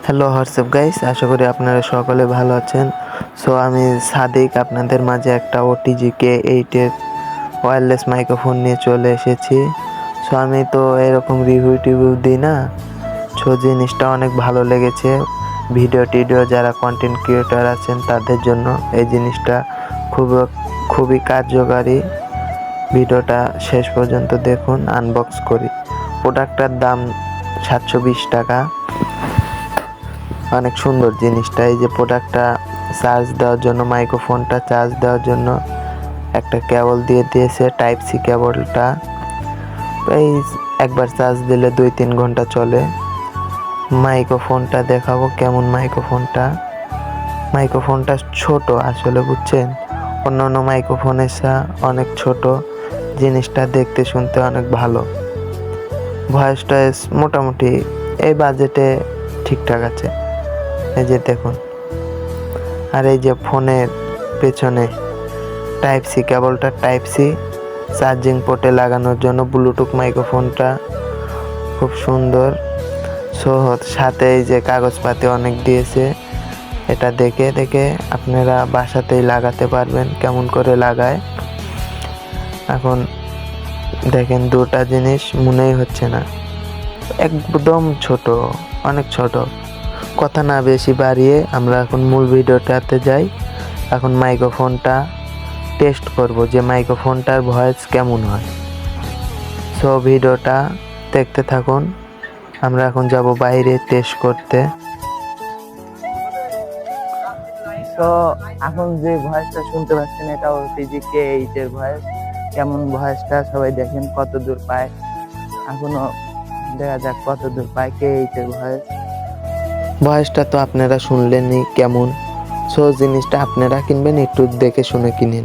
Hello WhatsApp guys, আশা করি আপনারা সকলে ভালো আছেন। সো আমি সাদিক আপনাদের মাঝে একটা OTG K8 ওয়্যারলেস মাইক্রোফোন নিয়ে চলে এসেছি। সো আমি তো এরকম রিভিউ দিই না, সো জিনিসটা অনেক ভালো লেগেছে। ভিডিও যারা কন্টেন্ট ক্রিয়েটর আছেন তাদের জন্য এই জিনিসটা খুবই কার্যকারী। ভিডিওটা শেষ পর্যন্ত দেখুন, আনবক্স করি। প্রোডাক্টটার দাম 720 টাকা। অনেক সুন্দর জিনিসটা। এই যে প্রোডাক্টটা চার্জ দেওয়ার জন্য, মাইক্রোফোনটা চার্জ দেওয়ার জন্য একটা কেবল দিয়ে দিয়েছে, টাইপ সি কেবলটা। এই একবার চার্জ দিলে 2-3 ঘন্টা চলে। মাইক্রোফোনটা দেখাবো কেমন। মাইক্রোফোনটা ছোট আসলে, বুঝছেন, অন্যান্য মাইক্রোফোনের অনেক ছোট। জিনিসটা দেখতে শুনতে অনেক ভালো। ভয়েস টয়েস মোটামুটি এই বাজেটে ঠিকঠাক আছে। এই যে দেখুন। আর এই যে ফোনের পেছনে টাইপ সি কেবলটা, টাইপ সি চার্জিং পোর্টে লাগানোর জন্য। ব্লুটুথ মাইক্রোফোনটা খুব সুন্দর। সাথে এই যে কাগজপাতি অনেক দিয়েছে। এটা দেখে আপনারা বাসাতেই লাগাতে পারবেন কেমন করে লাগায়। এখন দেখেন, দুটা জিনিস মনেই হচ্ছে না, একদম ছোট, অনেক ছোট। কথা না বেশি বাড়িয়ে আমরা এখন মূল ভিডিওটাতে যাই। এখন মাইক্রোফোনটা টেস্ট করব যে মাইক্রোফোনটার ভয়েস কেমন হয়। সো ভিডিওটা দেখতে থাকুন। আমরা এখন যাব বাইরে টেস্ট করতে। তো এখন যে ভয়েসটা শুনতে পাচ্ছেন এটা OTG K8 এর ভয়েস। কেমন ভয়েসটা সবাই দেখেন, কত দূর পায়। এখনো দেখা যাক কত দূর পায় K8 এর ভয়েসটা তো আপনারা শুনলেনই কেমন। সো জিনিসটা আপনারা কিনবেন, একটু দেখে শুনে কিনেন।